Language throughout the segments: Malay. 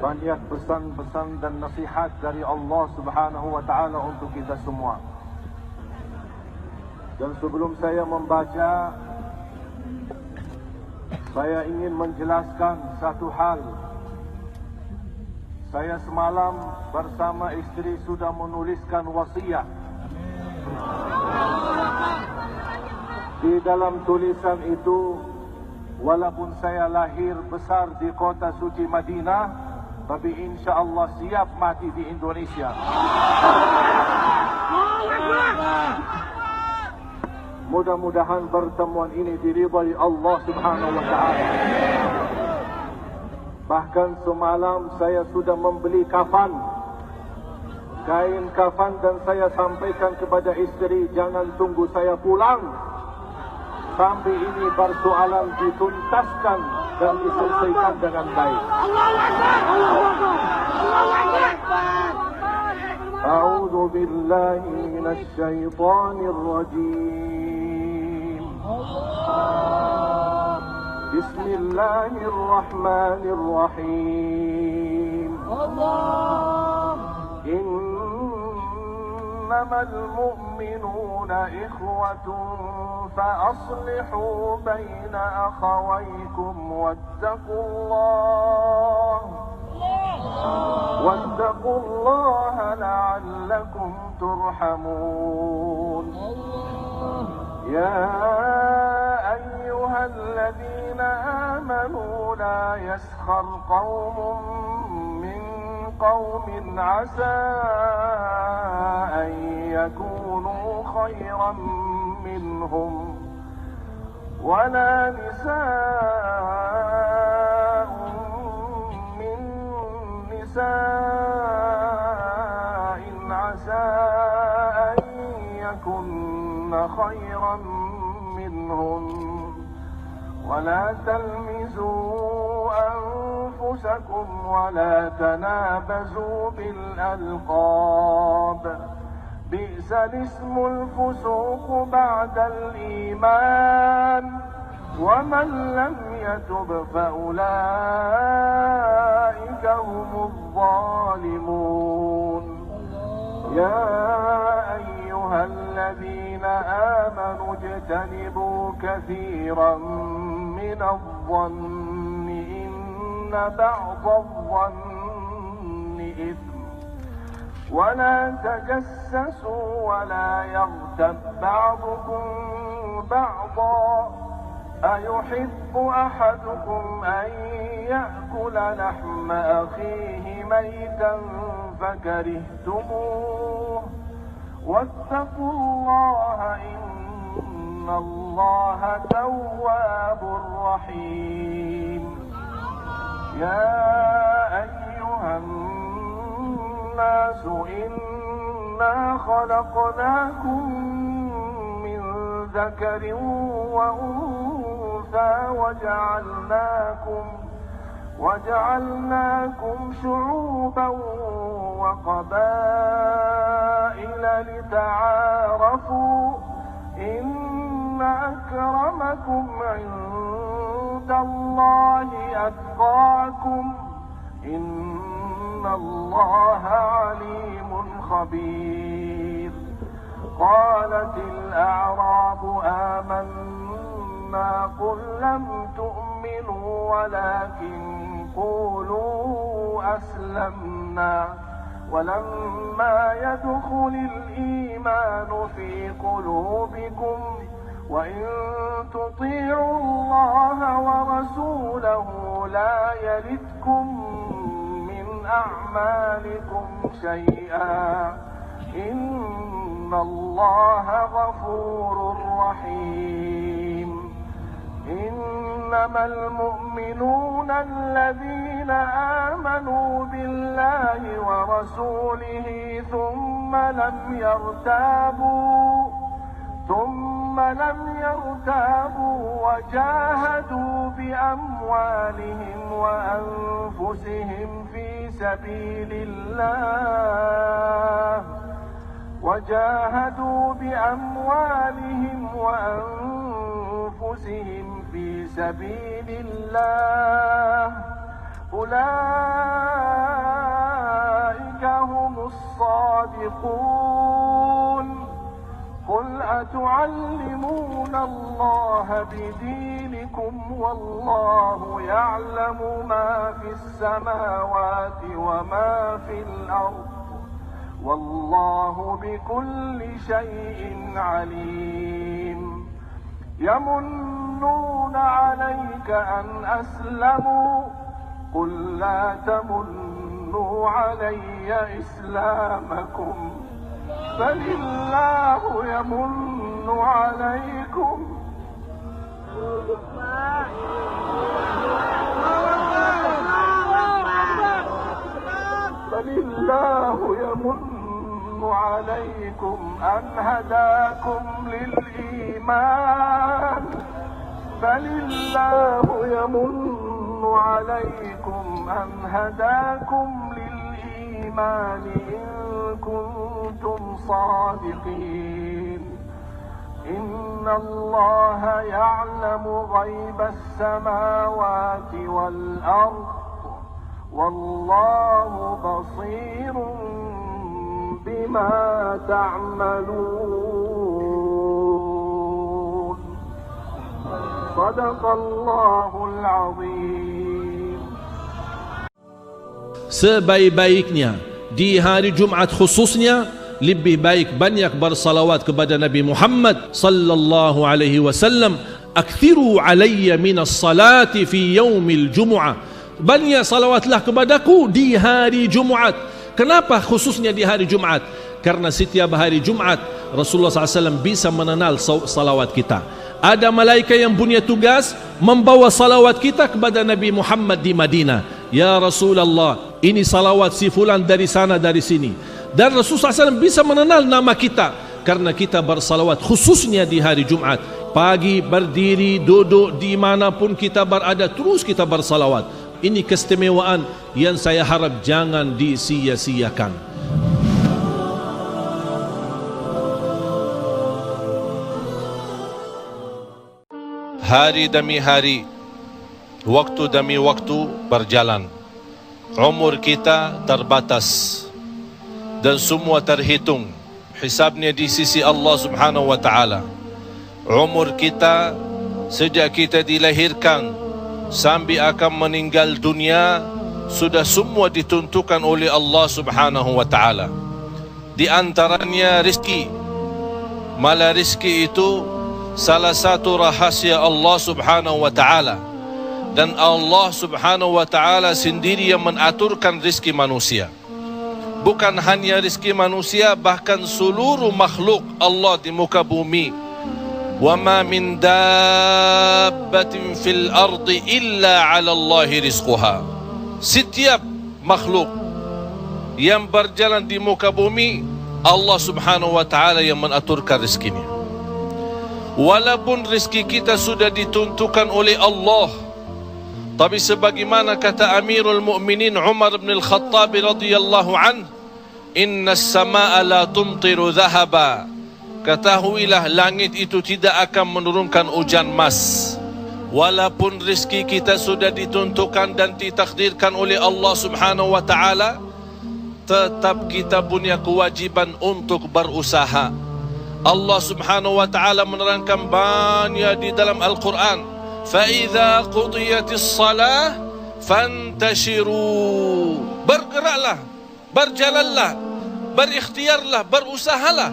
banyak pesan-pesan dan nasihat dari Allah Subhanahu wa Ta'ala untuk kita semua. Dan sebelum saya membaca, saya ingin menjelaskan satu hal. Saya semalam bersama istri sudah menuliskan wasiat. Di dalam tulisan itu, walaupun saya lahir besar di kota suci Madinah, tapi insya Allah siap mati di Indonesia. Mudah-mudahan pertemuan ini diridhai Allah Subhanahu wa Ta'ala. Bahkan semalam saya sudah membeli kafan, kain kafan, dan saya sampaikan kepada istri, jangan tunggu saya pulang sampai ini persoalan dituntaskan dan diselesaikan dengan baik. A'udzu billahi minasy syaithanir rajim. Bismillahirrahmanirrahim. إنما المؤمنون إخوة فأصلحوا بين أخويكم واتقوا الله لعلكم ترحمون. يا أيها الذين آمنوا لا يسخر قوم من قوم عسى أن يكونوا خيرا منهم ولا نساء من نساء عسى أن يكن خيرا منهم ولا تلمزوا أنفسكم ولا تنابزوا بالألقاب بئس الاسم الفسوق بعد الإيمان ومن لم يتب فأولئك هم الظالمون. يا أيها الذين آمنوا اجتنبوا كثيرا من الظن إن بعض الظن إثم ولا تجسسوا ولا يغتب بعضكم بعضا أيحب أحدكم أن يأكل لحم أخيه ميتا فكرهتموه واتقوا الله إن الله تواب رحيم. يا أيها الناس إنا خلقناكم من ذكر وأنثى وجعلناكم شعوبا وقبائل لتعارفوا إن أكرمكم عند الله أتقاكم إن الله عليم خبير. قالت الأعراب آمنا قل لم تؤمنوا ولكن قولوا أسلمنا ولما يدخل الإيمان في قلوبكم وإن تطيعوا الله ورسوله لا يلدكم من أعمالكم شيئا إن الله غفور رحيم. إنما المؤمنون الذين آمنوا بالله ورسوله ثم لم يرتابوا وجاهدوا بأموالهم وأنفسهم في سبيل الله أولئك هم الصادقون قل أتعلمون الله بدينكم والله يعلم ما في السماوات وما في الأرض والله بكل شيء عليم يمنون عليك أن أسلموا قل لا تمنوا علي إسلامكم بل الله يمن عليكم بل الله يمن عليكم أن هداكم للإيمان بل الله يمن عليكم أن هداكم للإيمان إن كنتم صادقين إن الله يعلم غيب السماوات والأرض والله بصير بما تعملون صدق الله العظيم. Sebaik-baiknya di hari Jumat khususnya lebih baik banyak bersalawat kepada Nabi Muhammad sallallahu alaihi wasallam. Akthiru alayya minas salati fi yaumil jumu'ah. Banyak salawatlah kepadaku di hari Jumat. Kenapa khususnya di hari Jumat? Karena setiap hari Jumat Rasulullah SAW bisa mengenal salawat kita. Ada malaikat yang punya tugas membawa salawat kita kepada Nabi Muhammad di Madinah. Ya Rasulullah, ini salawat si fulan dari sana dari sini. Dan Rasulullah SAW bisa mengenal nama kita karena kita bersalawat khususnya di hari Jumat. Pagi berdiri, duduk dimanapun kita berada, terus kita bersalawat. Ini keistimewaan yang saya harap jangan disia-siakan. Hari demi hari, waktu demi waktu berjalan. Umur kita terbatas dan semua terhitung hisabnya di sisi Allah Subhanahu wa taala. Umur kita sejak kita dilahirkan sampai akan meninggal dunia sudah semua ditentukan oleh Allah Subhanahu wa taala. Di antaranya rezeki. Malah rezeki itu salah satu rahasia Allah Subhanahu wa taala. Dan Allah Subhanahu wa taala sendiri yang mengaturkan rezeki manusia. Bukan hanya rezeki manusia, bahkan seluruh makhluk Allah di muka bumi. Wa ma min dabbatin fil ardi illa 'ala Allahi rizquha. Setiap makhluk yang berjalan di muka bumi, Allah Subhanahu wa taala yang mengaturkan rezekinya. Walaupun rezeki kita sudah ditentukan oleh Allah, tapi sebagaimana kata Amirul Mukminin Umar bin Al-Khattab radhiyallahu an, inna as-samaa'a la tumtiru dhahaba. Ketahuilah langit itu tidak akan menurunkan hujan emas. Walaupun rezeki kita sudah ditentukan dan ditakdirkan oleh Allah Subhanahu wa taala, tetap kita punya kewajiban untuk berusaha. Allah Subhanahu wa taala menerangkan banyak di dalam Al-Quran, فَإِذَا قُضِيَتِ الصَّلَاةِ فَانْتَشِرُوا. Bergeraklah, berjalanlah, berikhtiarlah, berusahalah.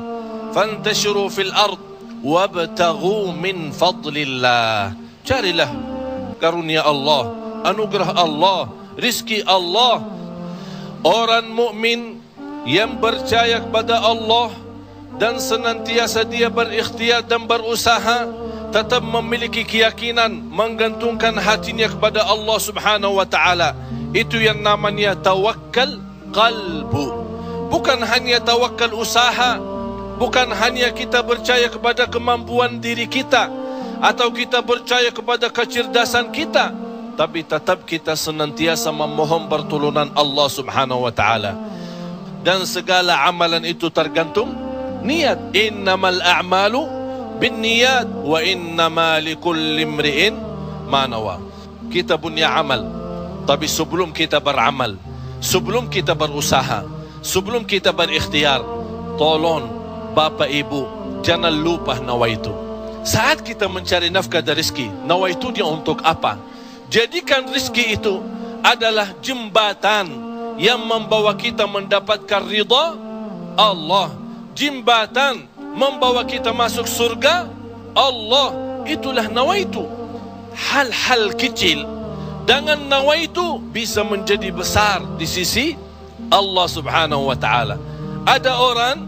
فَانْتَشِرُوا فِي الْأَرْضِ وَابْتَغُوا مِنْ فَضْلِ اللَّهِ. Carilah karunia Allah, anugerah Allah, rizki Allah. Orang mukmin yang percaya kepada Allah dan senantiasa dia berikhtiar dan berusaha, tetap memiliki keyakinan, menggantungkan hatinya kepada Allah Subhanahu wa taala. Itu yang namanya tawakkal qalbu. Bukan hanya tawakal usaha, bukan hanya kita percaya kepada kemampuan diri kita atau kita percaya kepada kecerdasan kita, tapi tetap kita senantiasa memohon pertolongan Allah Subhanahu wa taala. Dan segala amalan itu tergantung niat. Innamal a'malu binniyat wa innama likulli imri'in ma nawa. Kita punya amal Tapi sebelum kita beramal, sebelum kita berusaha, sebelum kita berikhtiar, tolong Bapak Ibu jangan lupa nawaitu. Saat kita mencari nafkah dan rezeki, nawaitu dia untuk apa? Jadikan rezeki itu adalah jembatan yang membawa kita mendapatkan ridha Allah, jembatan membawa kita masuk surga Allah. Itulah nawaitu. Hal-hal kecil dengan nawaitu bisa menjadi besar di sisi Allah Subhanahu wa taala. Ada orang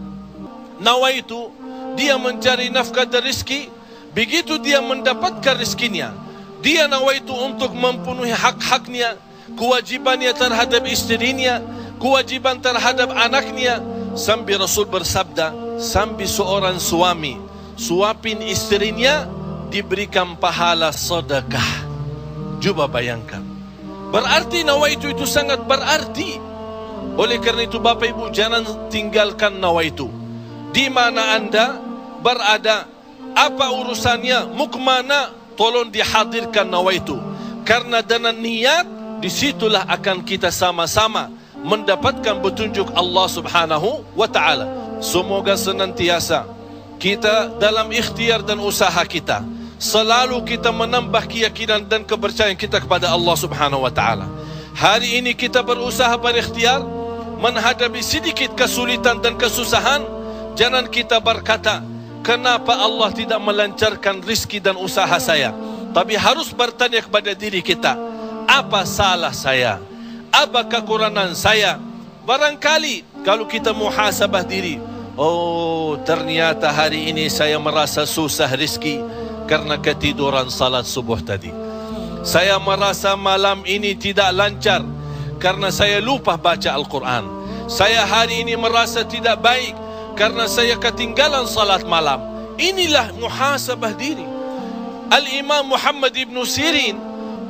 nawaitu dia mencari nafkah dan rezeki, begitu dia mendapatkan rezekinya, dia nawaitu untuk memenuhi hak-haknya, kewajibannya terhadap istrinya, kewajiban terhadap anaknya. Sampai Rasul bersabda, sampai seorang suami suapin istrinya diberikan pahala sedekah. Coba bayangkan. Berarti nawaitu itu sangat berarti. Oleh karena itu Bapak Ibu jangan tinggalkan nawaitu. Di mana Anda berada, apa urusannya, mau kemana, tolong dihadirkan nawaitu. Karena dengan niat, disitulah akan kita sama-sama mendapatkan petunjuk Allah Subhanahu wa ta'ala. Semoga senantiasa kita dalam ikhtiar dan usaha kita, selalu kita menambah keyakinan dan kepercayaan kita kepada Allah Subhanahu wa ta'ala. Hari ini kita berusaha berikhtiar menghadapi sedikit kesulitan dan kesusahan. Jangan kita berkata, kenapa Allah tidak melancarkan rezeki dan usaha saya? Tapi harus bertanya kepada diri kita, apa salah saya? Apa kekurangan saya? Barangkali kalau kita muhasabah diri, oh ternyata hari ini saya merasa susah rezeki karena ketiduran salat subuh tadi. Saya merasa malam ini tidak lancar karena saya lupa baca Al-Quran. Saya hari ini merasa tidak baik karena saya ketinggalan salat malam. Inilah muhasabah diri. Al-Imam Muhammad ibn Sirin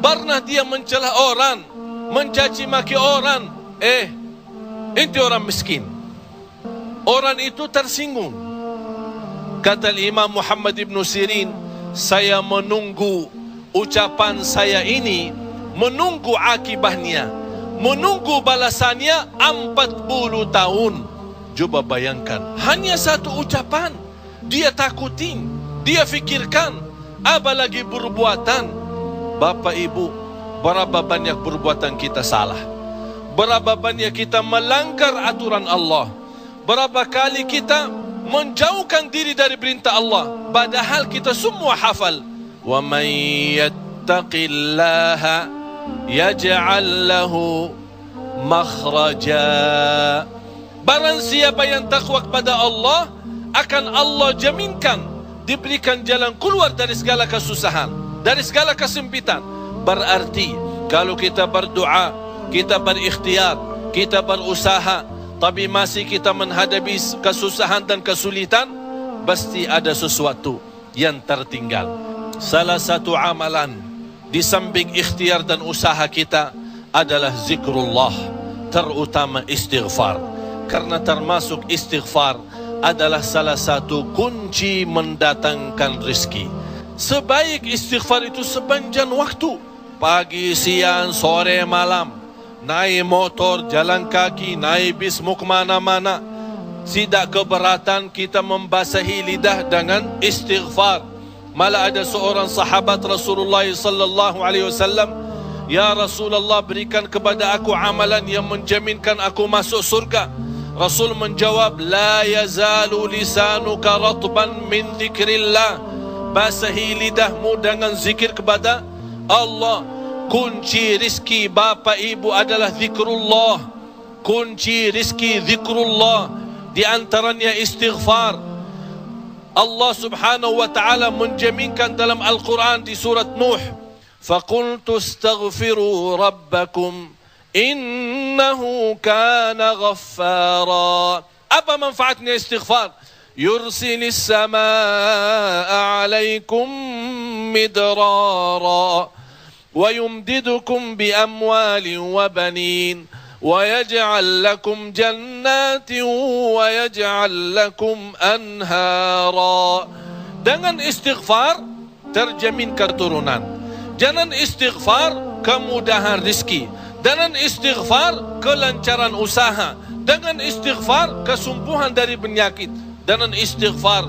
pernah dia mencela orang, mencaci maki orang. Inti orang miskin. Orang itu tersinggung. Kata Imam Muhammad ibn Sirin, saya menunggu ucapan saya ini, menunggu akibahnya, menunggu balasannya 40 tahun. Coba bayangkan, hanya satu ucapan dia takutin, dia fikirkan, apalagi perbuatan. Bapak Ibu, berapa banyak perbuatan kita salah, berapa banyak kita melanggar aturan Allah, berapa kali kita menjauhkan diri dari perintah Allah, padahal kita semua hafal. Wa man yattaqillaha yaj'al lahu makhraja. Barang siapa yang takwa kepada Allah, akan Allah jaminkan diberikan jalan keluar dari segala kesusahan, dari segala kesempitan. Berarti kalau kita berdoa, kita berikhtiar, kita berusaha, tapi masih kita menghadapi kesusahan dan kesulitan, pasti ada sesuatu yang tertinggal. Salah satu amalan di samping ikhtiar dan usaha kita adalah zikrullah, terutama istighfar. Karena termasuk istighfar adalah salah satu kunci mendatangkan rezeki. Sebaik istighfar itu sepanjang waktu, pagi, siang, sore, malam. Naik motor, jalan kaki, naik bis, mau kemana-mana, tidak keberatan kita membasahi lidah dengan istighfar. Malah ada seorang sahabat Rasulullah sallallahu alaihi wasallam, ya Rasulullah, berikan kepada aku amalan yang menjaminkan aku masuk surga. Rasul menjawab, la yazalu lisanuka ratban min dzikrillah. Basahi lidahmu dengan zikir kepada Allah. Kunci rizki Bapak Ibu adalah zikrullah. Kunci rizki zikrullah, di antaranya istighfar. Allah Subhanahu wa ta'ala menjaminkan dalam Al-Quran di surat Nuh, faqultu astaghfiru rabbakum innahu kana ghaffara. Apa manfaatnya istighfar? Yursilis samaa alaikum midrara wa yumdidukum bi amwalin wa banin wa yaj'al lakum jannatin wa yaj'al lakum anhara. Dengan istighfar terjamin keturunan. Jangan istighfar kemudahan rezeki. Jangan istighfar kelancaran usaha. Jangan istighfar kesembuhan dari penyakit. Jangan istighfar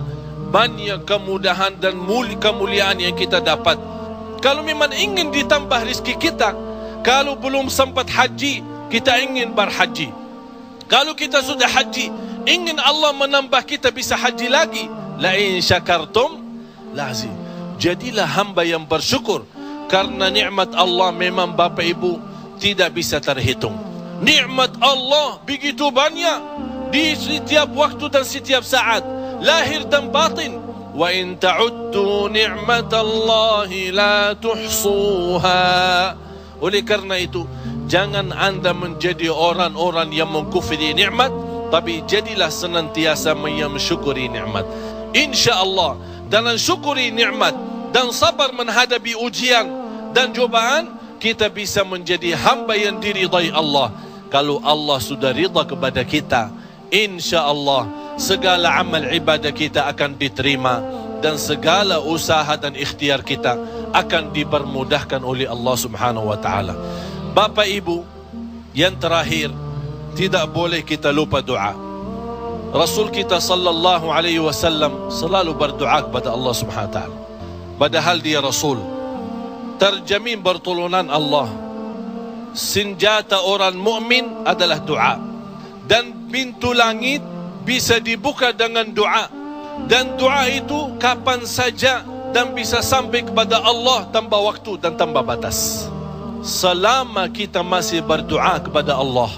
banyak kemudahan dan kemuliaan yang kita dapat. Kalau memang ingin ditambah rezeki kita, kalau belum sempat haji, kita ingin berhaji. Kalau kita sudah haji, ingin Allah menambah kita bisa haji lagi. La in syakartum lazim. Jadilah hamba yang bersyukur, karena nikmat Allah memang Bapak Ibu tidak bisa terhitung. Nikmat Allah begitu banyak di setiap waktu dan setiap saat, lahir dan batin. Wa in ta'uddu ni'matallahi la tuhsuha. Oleh karena itu, jangan anda menjadi orang-orang yang mengkufri nikmat, tapi jadilah senantiasa mensyukuri nikmat. InsyaAllah dengan syukuri nikmat dan sabar menghadapi ujian dan cobaan, kita bisa menjadi hamba yang diridai Allah. Kalau Allah sudah ridha kepada kita, InsyaAllah segala amal ibadah kita akan diterima, dan segala usaha dan ikhtiar kita akan dipermudahkan oleh Allah Subhanahu wa ta'ala. Bapak Ibu, yang terakhir, tidak boleh kita lupa doa. Rasul kita sallallahu alaihi wasallam selalu berdoa kepada Allah Subhanahu wa ta'ala. Padahal dia Rasul, terjamin pertolongan Allah. Senjata orang mukmin adalah doa, dan pintu langit bisa dibuka dengan doa, dan doa itu kapan saja dan bisa sampai kepada Allah tanpa waktu dan tanpa batas. Selama kita masih berdoa kepada Allah,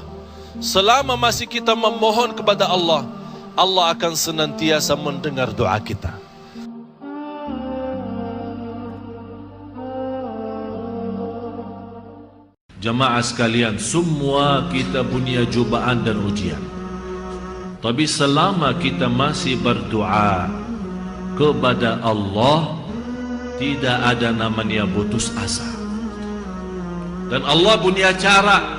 selama masih kita memohon kepada Allah, Allah akan senantiasa mendengar doa kita. Jemaah sekalian, semua kita punya cubaan dan ujian. Tapi selama kita masih berdoa kepada Allah, tidak ada namanya putus asa. Dan Allah punya cara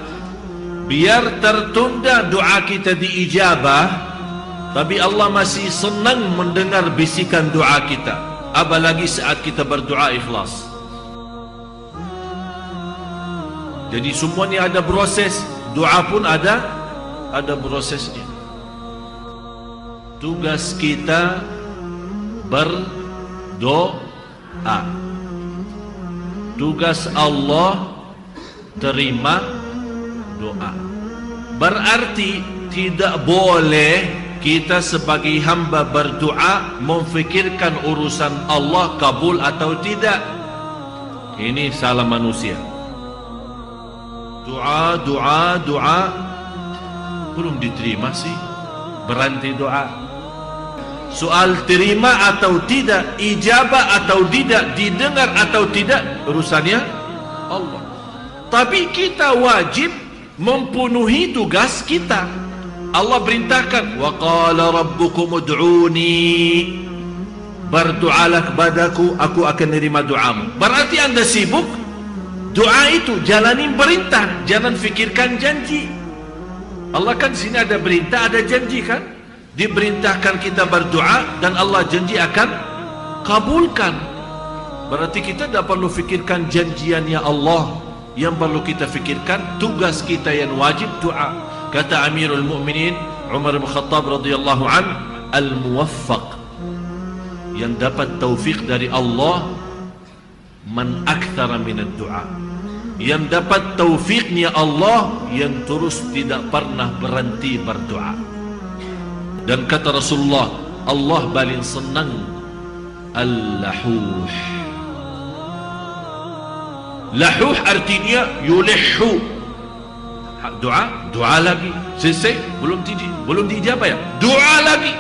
biar tertunda doa kita diijabah, tapi Allah masih senang mendengar bisikan doa kita, apalagi saat kita berdoa ikhlas. Jadi semuanya ada proses, doa pun ada prosesnya. Tugas kita berdoa, tugas Allah terima doa. Berarti tidak boleh kita sebagai hamba berdoa memfikirkan urusan Allah kabul atau tidak. Ini salah manusia. Doa belum diterima sih, berhenti doa. Soal terima atau tidak, ijabah atau tidak, didengar atau tidak, urusannya Allah. Tapi kita wajib mempenuhi tugas kita. Allah perintahkan, wa qala rabbukum ud'uni, berdoalah kepadaku, aku akan menerima doamu. Berarti anda sibuk doa itu, jalani perintah, jangan fikirkan janji. Allah kan sini ada perintah, ada janji kan? Diperintahkan kita berdoa dan Allah janji akan kabulkan. Berarti kita tidak perlu fikirkan janjiannya Allah. Yang perlu kita fikirkan tugas kita yang wajib doa. Kata Amirul Mukminin Umar bin Khattab radhiyallahu an, al-muwaffaq, yang dapat taufik dari Allah, man akthara minad doa, yang dapat taufiknya Allah, yang terus tidak pernah berhenti berdoa. Dan kata Rasulullah, Allah paling senang al-lahuh. Lahuh artinya yulihu, doa lagi, selesai, belum dijawab ya, doa lagi,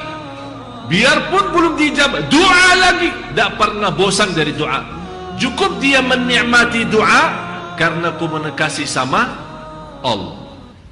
biarpun belum dijawab, doa lagi, tak pernah bosan dari doa. Cukup dia menikmati doa karena komunikasi sama Allah.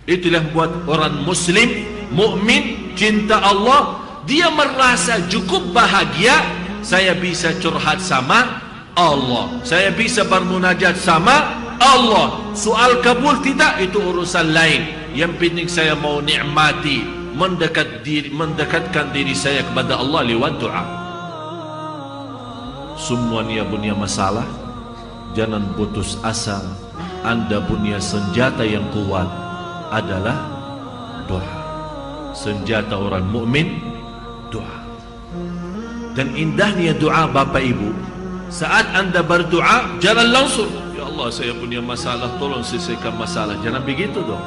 Itulah buat orang muslim, mukmin, cinta Allah, dia merasa cukup bahagia. Saya bisa curhat sama Allah, saya bisa bermunajat sama Allah. Soal kabul tidak, itu urusan lain. Yang penting saya mau nikmati, mendekatkan diri saya kepada Allah lewat doa. Semuanya punya masalah, jangan putus asa. Anda punya senjata yang kuat adalah doa. Senjata orang mukmin doa. Dan indahnya doa Bapak Ibu, saat Anda berdoa jangan langsung, ya Allah saya punya masalah, tolong selesaikan masalah. Jangan begitu dong.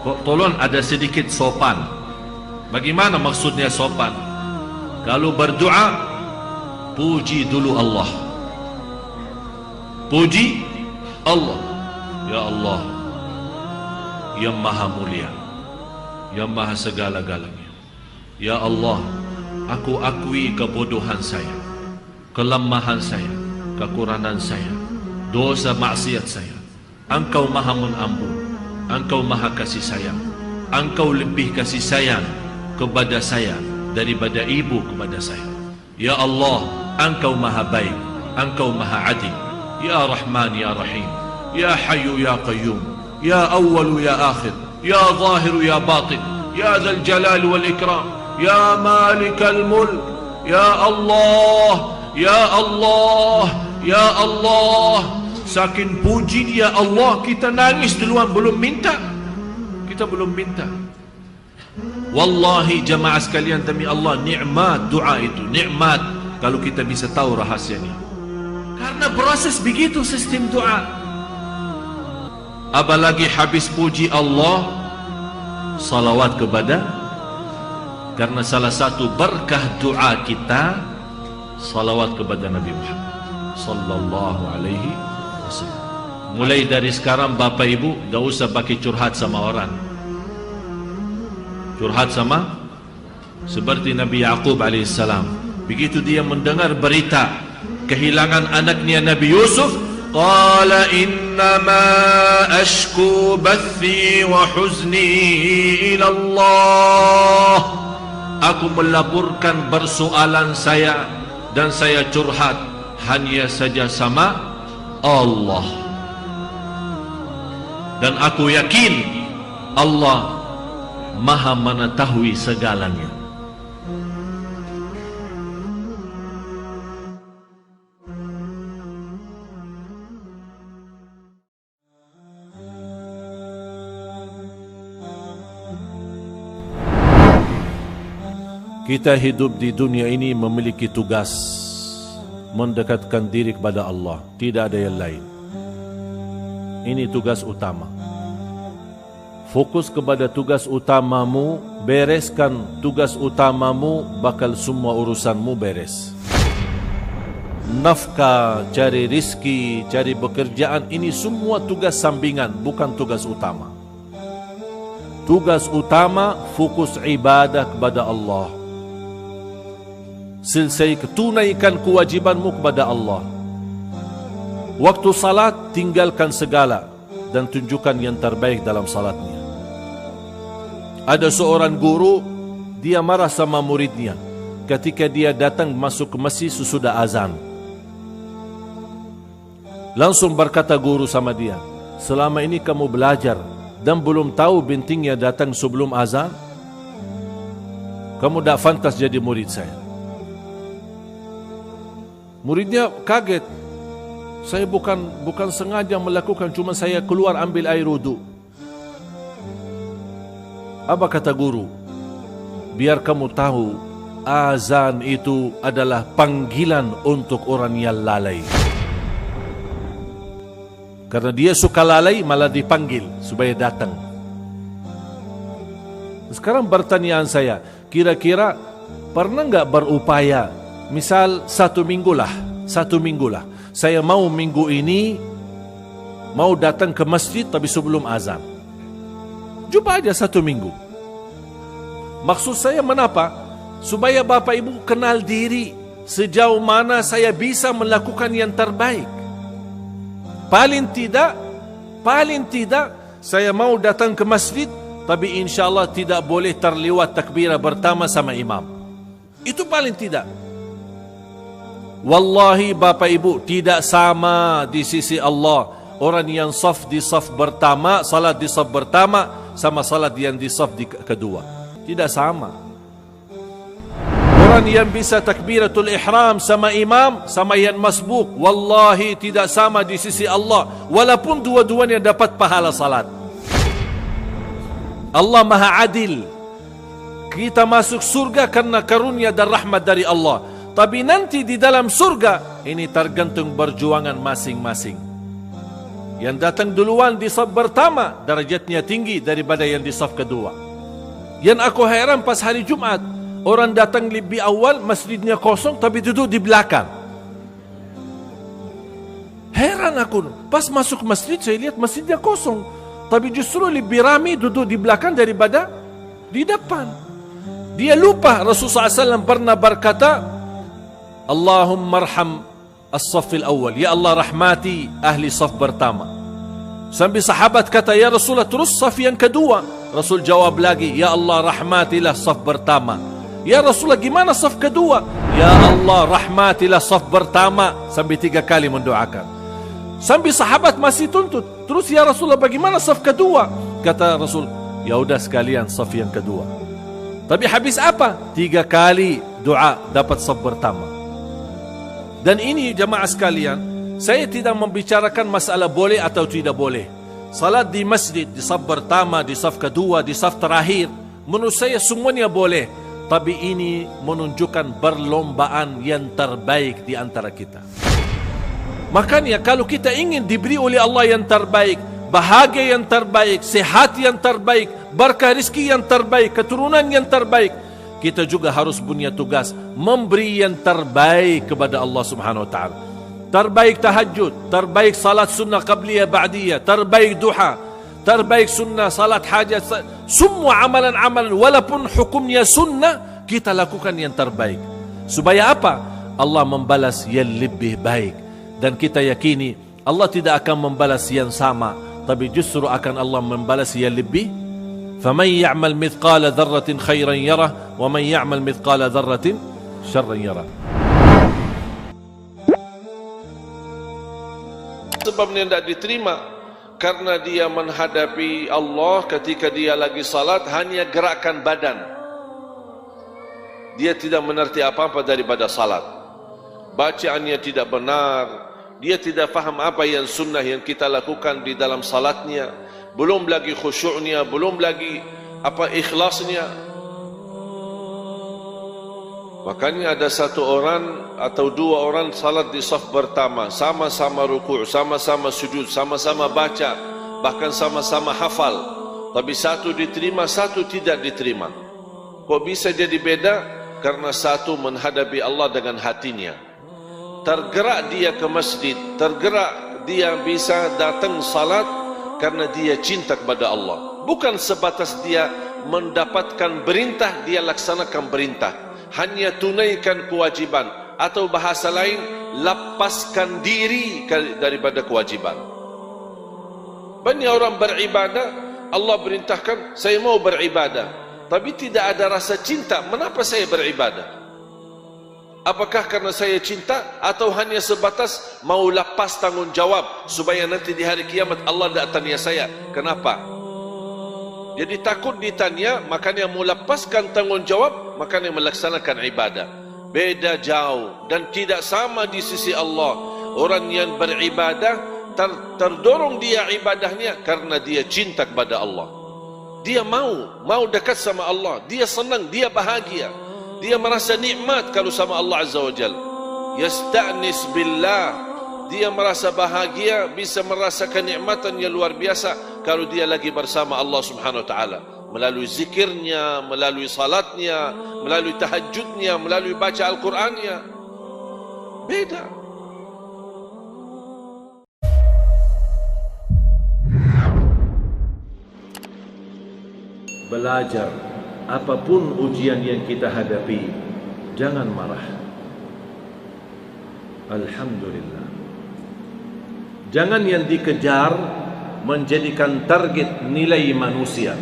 Kok tolong ada sedikit sopan. Bagaimana maksudnya sopan? Kalau berdoa, puji dulu Allah. Puji Allah. Ya Allah, yang maha mulia, yang maha segala-galanya. Ya Allah, aku akui kebodohan saya, kelemahan saya, kekurangan saya, dosa maksiat saya. Engkau maha mengampun, Engkau maha kasih sayang. Engkau lebih kasih sayang kepada saya daripada ibu kepada saya. Ya Allah, Engkau maha baik, Engkau maha adil. Ya Rahman, Ya Rahim, Ya Hayyu, Ya Qayyum, Ya Awwal, Ya Akhir, Ya Zahir, Ya Batin, Ya Zal Jalal wal Ikram, Ya Malik al Mulk. Ya Allah, Ya Allah, Ya Allah. Saking puji Ya Allah, kita nangis duluan, belum minta. Kita belum minta. Wallahi jamaah sekalian, demi Allah, nikmat doa itu, nikmat kalau kita bisa tahu rahasianya. Karena proses begitu sistem doa. Apalagi habis puji Allah, salawat kepada, karena salah satu berkah doa kita salawat kepada Nabi Muhammad sallallahu alaihi wasallam. Mulai dari sekarang Bapak Ibu gak usah pakai curhat sama orang. Curhat sama seperti Nabi Yaqub alaihissalam. Begitu dia mendengar berita kehilangan anaknya Nabi Yusuf, qala innama ashku bathi wa huzni ila Allah. Aku melaporkan persoalan saya dan saya curhat hanya saja sama Allah. Dan aku yakin Allah maha mengetahui segalanya. Kita hidup di dunia ini memiliki tugas mendekatkan diri kepada Allah, tidak ada yang lain. Ini tugas utama. Fokus kepada tugas utamamu, bereskan tugas utamamu, bakal semua urusanmu beres. Nafkah, cari rizki, cari pekerjaan, ini semua tugas sampingan, bukan tugas utama. Tugas utama fokus ibadah kepada Allah. Selesai tunaikan kewajibanmu kepada Allah. Waktu salat tinggalkan segala dan tunjukkan yang terbaik dalam salatnya. Ada seorang guru, dia marah sama muridnya ketika dia datang masuk ke masjid sesudah azan. Langsung berkata guru sama dia, selama ini kamu belajar dan belum tahu pentingnya datang sebelum azan? Kamu tak pantas jadi murid saya. Muridnya kaget. Saya bukan sengaja melakukan, cuma saya keluar ambil air wudu. Apa kata guru? Biar kamu tahu, azan itu adalah panggilan untuk orang yang lalai. Karena dia suka lalai, malah dipanggil supaya datang. Sekarang pertanyaan saya, kira-kira pernah enggak berupaya, misal satu minggu lah, saya mau minggu ini mau datang ke masjid tapi sebelum azan. Cuba aja satu minggu. Maksud saya menapa? Supaya Bapak Ibu kenal diri, sejauh mana saya bisa melakukan yang terbaik. Paling tidak saya mau datang ke masjid, tapi insyaAllah tidak boleh terlewat takbirah pertama sama imam. Itu paling tidak. Wallahi Bapak Ibu, tidak sama di sisi Allah orang yang saf di saf pertama, salat di saf pertama, sama salat yang di saf di kedua. Tidak sama. Orang orang yang bisa takbiratul ihram sama imam, sama yang masbuk, wallahi tidak sama di sisi Allah, walaupun dua-duanya dapat pahala salat. Allah Maha Adil. Kita masuk surga karena karunia dan rahmat dari Allah. Tapi nanti di dalam surga, ini tergantung perjuangan masing-masing. Yang datang duluan di saf pertama, darajatnya tinggi daripada yang di saf kedua. Yang aku heran pas hari Jumat, orang datang lebih awal, masjidnya kosong, tapi duduk di belakang. Heran aku, pas masuk masjid, saya lihat masjidnya kosong. Tapi justru lebih ramai duduk di belakang daripada di depan. Dia lupa Rasulullah SAW pernah berkata, Allahumma arham as-saffil awal. Ya Allah rahmati ahli saf pertama. Sampai sahabat kata, ya Rasulullah terus saf yang kedua. Rasul jawab lagi, ya Allah rahmatilah saf pertama. Ya Rasulullah gimana saf kedua? Ya Allah rahmatilah saf pertama. Sampai 3 kali mendoakan. Sampai sahabat masih tuntut. Terus ya Rasulullah bagaimana saf kedua? Kata Rasul, ya udah sekalian saf yang kedua. Tapi habis apa? 3 kali doa dapat saf pertama. Dan ini jamaah sekalian, saya tidak membicarakan masalah boleh atau tidak boleh. Salat di masjid, di saf pertama, di saf kedua, di saf terakhir, menurut saya semuanya boleh. Tapi ini menunjukkan perlombaan yang terbaik di antara kita. Makanya kalau kita ingin diberi oleh Allah yang terbaik, bahagia yang terbaik, sehat yang terbaik, berkah rezeki yang terbaik, keturunan yang terbaik, kita juga harus punya tugas memberi yang terbaik kepada Allah Subhanahu wa taala. Terbaik tahajud, terbaik salat sunnah qabliyah ba'diyah, terbaik duha, terbaik sunnah salat hajat, semua amalan-amalan walaupun hukumnya sunnah, kita lakukan yang terbaik. Supaya apa? Allah membalas yang lebih baik. Dan kita yakini Allah tidak akan membalas yang sama, tapi justru akan Allah membalas yang lebih. فَمَنْ يَعْمَلْ مِثْقَالَ ذَرَّةٍ خَيْرًا يَرَهُ وَمَنْ يَعْمَلْ مِثْقَالَ ذَرَّةٍ شَرًّا يَرَهُ. Sebabnya tidak diterima karena dia menghadapi Allah ketika dia lagi salat hanya gerakan badan. Dia tidak mengerti apa-apa daripada salat. Bacaannya tidak benar. Dia tidak faham apa yang sunnah yang kita lakukan di dalam salatnya. Belum lagi khusyuknya, belum lagi apa ikhlasnya. Makanya ada satu orang atau 2 orang salat di saf pertama, sama-sama ruku', sama-sama sujud, sama-sama baca, bahkan sama-sama hafal. Tapi satu diterima, satu tidak diterima. Kok bisa jadi beda? Karena satu menghadapi Allah dengan hatinya. Tergerak dia ke masjid, tergerak dia bisa datang salat karena dia cinta kepada Allah. Bukan sebatas dia mendapatkan perintah, dia laksanakan perintah. Hanya tunaikan kewajiban. Atau bahasa lain, lepaskan diri daripada kewajiban. Banyak orang beribadah, Allah perintahkan, saya mau beribadah. Tapi tidak ada rasa cinta, kenapa saya beribadah? Apakah karena saya cinta atau hanya sebatas mau lepas tanggungjawab supaya nanti di hari kiamat Allah tidak tanya saya kenapa? Jadi takut ditanya, makanya mau lepaskan tanggungjawab, makanya melaksanakan ibadah. Beda jauh dan tidak sama di sisi Allah. Orang yang beribadah terdorong dia ibadahnya karena dia cinta kepada Allah. Dia mau dekat sama Allah, dia senang, dia bahagia. Dia merasa nikmat kalau sama Allah Azza wa Jal. Yasta'nis billah. Dia merasa bahagia, bisa merasakan nikmatan yang luar biasa kalau dia lagi bersama Allah Subhanahu wa taala. Melalui zikirnya, melalui salatnya, melalui tahajudnya, melalui baca Al-Qur'annya. Beda. Belajar apapun ujian yang kita hadapi, jangan marah. Alhamdulillah. Jangan yang dikejar menjadikan target nilai manusia.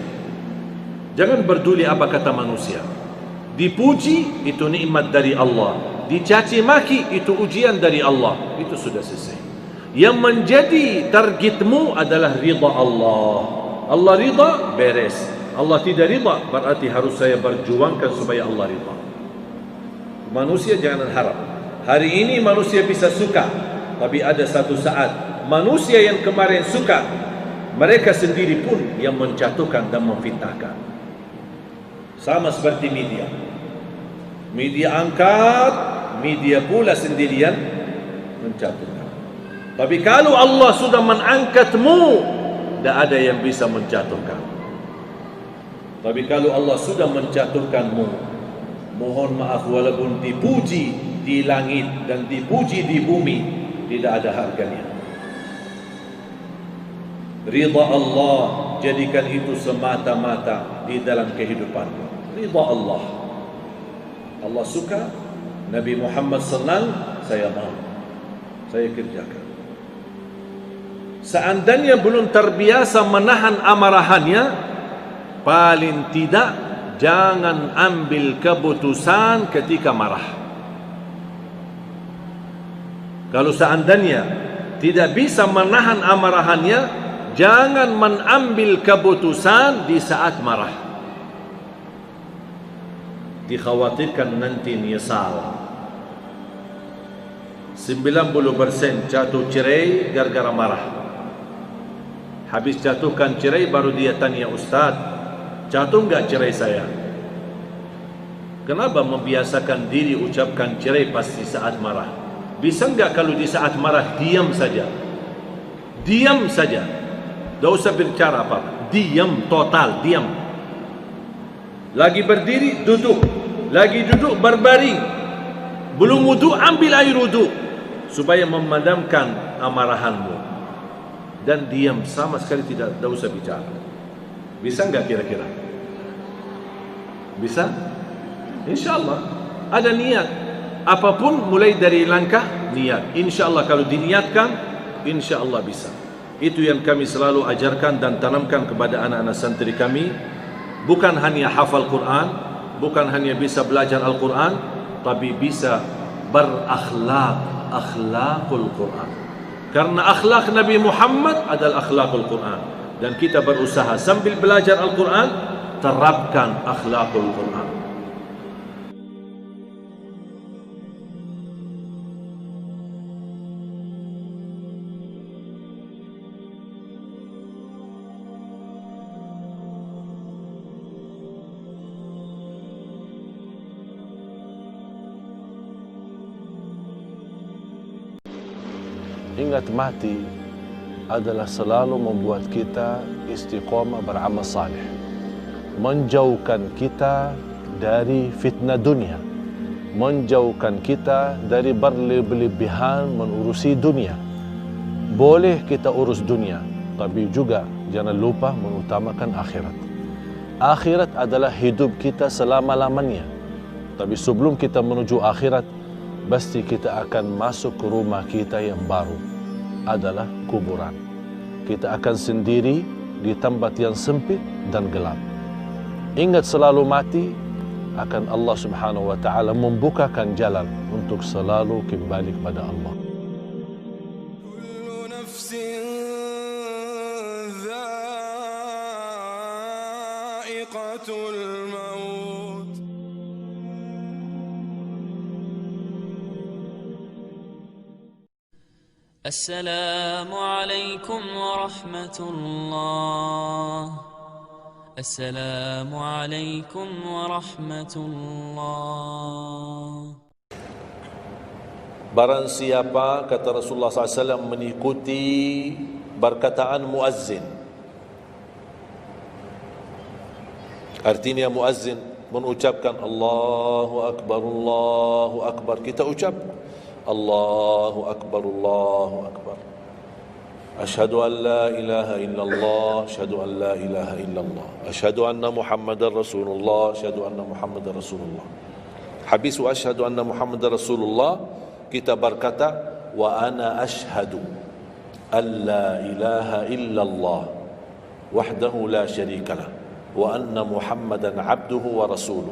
Jangan peduli apa kata manusia. Dipuji itu nikmat dari Allah, dicaci maki itu ujian dari Allah. Itu sudah selesai. Yang menjadi targetmu adalah ridha Allah. Allah ridha, beres. Allah tidak ridha, berarti harus saya berjuangkan supaya Allah ridha. Manusia jangan harap. Hari ini manusia bisa suka, tapi ada satu saat manusia yang kemarin suka, mereka sendiri pun yang menjatuhkan dan memfitnahkan. Sama seperti media. Media angkat, media pula sendirian menjatuhkan. Tapi kalau Allah sudah mengangkatmu, tidak ada yang bisa menjatuhkan. Tapi kalau Allah sudah menjatuhkanmu, mohon maaf, walaupun dipuji di langit dan dipuji di bumi, tidak ada harganya. Ridha Allah, jadikan itu semata-mata di dalam kehidupanmu. Ridha Allah. Allah suka, Nabi Muhammad senang, saya mau, saya kerjakan. Seandainya belum terbiasa menahan amarahannya, paling tidak jangan ambil keputusan ketika marah. Kalau seandainya tidak bisa menahan amarahannya, jangan mengambil keputusan di saat marah. Dikhawatirkan nanti nyesal. 90% jatuh cerai gara-gara marah. Habis jatuhkan cerai baru dia tanya, Ustaz, jatuh enggak cerai saya? Kenapa membiasakan diri ucapkan cerai pasti saat marah? Bisa enggak kalau di saat marah diam saja? Diam saja. Tak usah bicara apa-apa. Diam, total, diam. Lagi berdiri, duduk. Lagi duduk, berbaring. Belum wudu, ambil air wudu. Supaya memadamkan amarahanmu. Dan diam, sama sekali tidak usah bicara. Bisa enggak kira-kira? Bisa? InsyaAllah. Ada niat. Apapun mulai dari langkah niat. InsyaAllah kalau diniatkan, InsyaAllah bisa. Itu yang kami selalu ajarkan dan tanamkan kepada anak-anak santri kami. Bukan hanya hafal Quran, bukan hanya bisa belajar Al-Quran, tapi bisa berakhlak, akhlakul Quran. Karena akhlak Nabi Muhammad adalah akhlakul Quran. Dan kita berusaha sambil belajar Al-Quran, terapkan akhlakul Quran. Ingat, mati adalah selalu membuat kita istiqamah beramal saleh, menjauhkan kita dari fitnah dunia, menjauhkan kita dari berlebihan mengurusi dunia. Boleh kita urus dunia, tapi juga jangan lupa mengutamakan akhirat. Akhirat adalah hidup kita selama-lamanya. Tapi sebelum kita menuju akhirat, pasti kita akan masuk ke rumah kita yang baru, adalah kuburan. Kita akan sendiri di tempat yang sempit dan gelap. Ingat, selalu mati akan Allah Subhanahu wa ta'ala membukakan jalan untuk selalu kembali kepada Allah. Kullu nafsin dha'iqatul maut. Assalamualaikum warahmatullahi. Assalamualaikum warahmatullahi. Barang siapa, kata Rasulullah SAW, mengikuti perkataan muazzin. Artinya muazzin mengucapkan Allahu Akbar, Allahu Akbar. Kita ucap Allahu Akbar, Allahu Akbar. Asyhadu an la ilaha illallah, asyhadu an la ilaha illallah. Asyhadu anna Muhammadar Rasulullah, asyhadu anna Muhammadar Rasulullah. Habis asyhadu anna Muhammadar Rasulullah, kita berkata wa ana asyhadu an la ilaha illallah wahdahu la syarikalah wa anna Muhammadan abduhu wa rasuluh.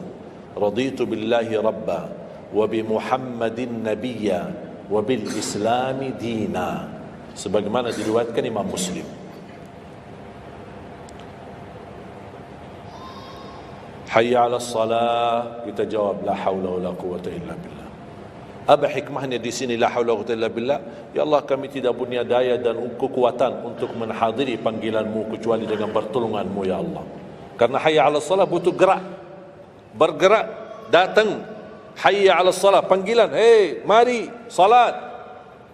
Raditu billahi rabba wa bi Muhammadin nabiyya wa bil islami dina, sebagaimana diriwayatkan Imam Muslim. Hayya 'alas salah, kita jawab la haula wala quwwata illa billah. Apa hikmahnya di sini? La haula wala quwwata illa billah. Ya Allah, kami tidak punya daya dan kekuatan untuk menghadiri panggilan-Mu kecuali dengan pertolongan-Mu ya Allah. Karena hayya 'ala salat butuh gerak. Bergerak, datang. Hayya 'ala salat, panggilan, hey, mari salat.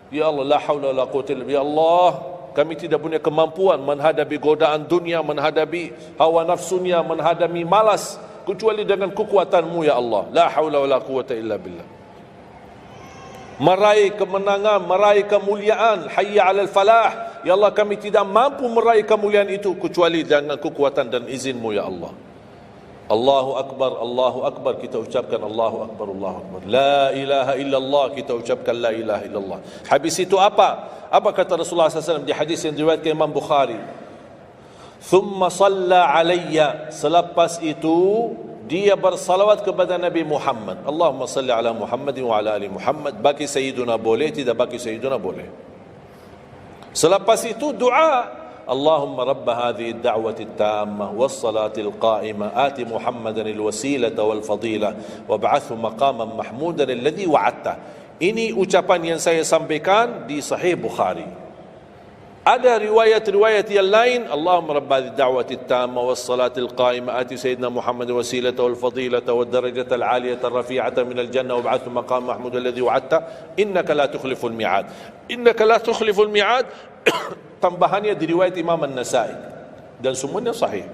Ya Allah, la haula wala quwwata illa billah. Ya Allah, kami tidak punya kemampuan menghadapi godaan dunia, menghadapi hawa nafsunya, menghadapi malas kecuali dengan kekuatan-Mu ya Allah. La haula wala quwwata illa billah. Meraih kemenangan, meraih kemuliaan, hayya 'alal falah. Ya Allah, kami tidak mampu meraih kemuliaan itu kecuali dengan kekuatan dan izin-Mu ya Allah. Allahu akbar, Allahu akbar, kita ucapkan Allahu akbar, Allahu akbar. La ilaha illallah, kita ucapkan la ilaha illallah. Habis itu apa? Apa kata Rasulullah SAW di hadis yang diriwayatkan Imam Bukhari? Thumma salla alayya, selepas itu dia bersalawat kepada Nabi Muhammad. Allahumma salli ala Muhammadin wa ala ali Muhammad. Bagi Sayyiduna boleh, tidak bagi Sayyiduna boleh. Selepas itu doa, Allahumma rabba hadhihi ad-da'wati at-tammah was-salati al-qa'imah ati Muhammadan al-wasilata wal-fadilah wab'athhu maqaman mahmudan alladhi wa'adta. Ini ucapan yang saya sampaikan di Sahih Bukhari. Ada riwayat-riwayat yang lain, Allahumma rabb hadhihi ad-da'wati at-tammah was-salati al-qa'imah ati sayyidina Muhammad wasilata wal-fadilata wad-darajata al-'aliyata ar-rafi'ata min al-jannah wab'athhu maqam mahmud alladhi wa'adta innaka la tukhliful mi'ad. Innaka la tukhliful mi'ad. Tambahannya di riwayat Imam An-Nasa'i dan semuanya sahih.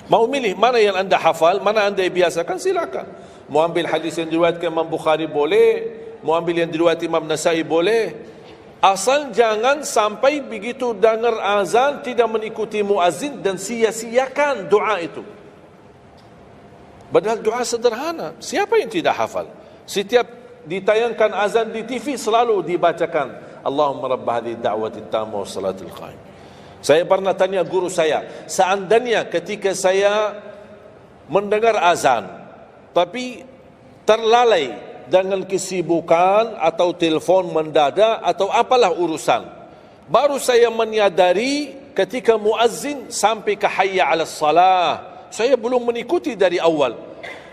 Mau milih mana yang anda hafal, mana anda biasakan, silakan. Mau ambil hadis yang diriwayatkan Imam Bukhari boleh, mau ambil yang diriwayat Imam Nasa'i boleh. Asal jangan sampai begitu dengar azan tidak mengikuti muazzin dan sia-siakan doa itu. Padahal doa sederhana. Siapa yang tidak hafal? Setiap ditayangkan azan di TV selalu dibacakan Allahumma rabb hadhihi ad-da'wati at-tammah was-salatil qa'imah. Saya pernah tanya guru saya, seandainya ketika saya mendengar azan tapi terlalai dengan kesibukan atau telefon mendadak atau apalah urusan, baru saya menyadari ketika muazzin sampai ke hayya 'alas salah, saya belum mengikuti dari awal.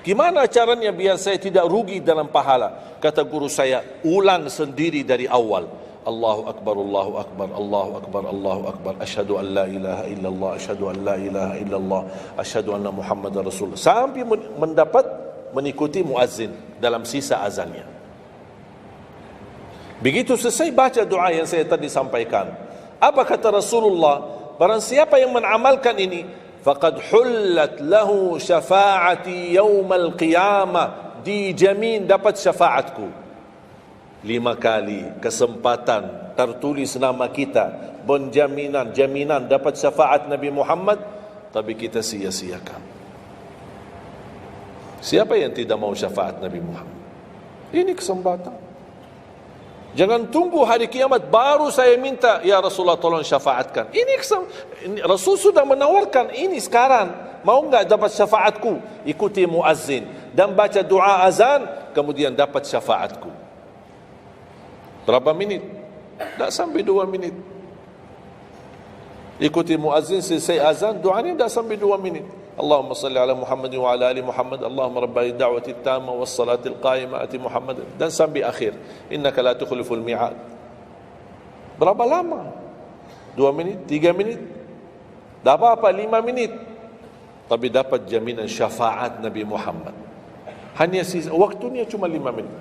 Gimana caranya biar saya tidak rugi dalam pahala? Kata guru saya, ulang sendiri dari awal. Allahu akbar, Allahu akbar, Allahu akbar, Allahu akbar, asyhadu an la ilaha illallah, asyhadu an la ilaha illallah, asyhadu anna Muhammadar Rasulullah, sampai mendapat mengikuti muazzin dalam sisa azannya. Begitu selesai baca doa yang saya tadi sampaikan, apa kata Rasulullah? Barang siapa yang mengamalkan ini, faqad hullat lahu syafa'ati yaumal qiyamah, dijamin dapat syafaatku. 5 kali kesempatan tertulis nama kita, jaminan dapat syafaat Nabi Muhammad, tapi kita sia-siakan. Siapa yang tidak mau syafaat Nabi Muhammad? Ini kesempatan. Jangan tunggu hari kiamat baru saya minta, ya Rasulullah tolong syafaatkan. Ini Rasul sudah menawarkan ini sekarang. Mau enggak dapat syafaatku? Ikuti muazzin dan baca doa azan, kemudian dapat syafaatku. Berapa minit? Tak sampai 2 minit. Ikuti muazzin, selesai azan, doanya tak sampai 2 minit. Allahumma salli ala Muhammad wa ala ali Muhammad, Allahumma rabb hadhihi ad-da'wati at-tammah was-salatil qa'imah ati Muhammad, dan sampai akhir, innaka la tukhliful mi'ad. Berapa lama? 2 minit, 3 minit? Tak apa-apa, 5 minit. Tapi dapat jaminan syafaat Nabi Muhammad. Hanya waktunya cuma 5 minit.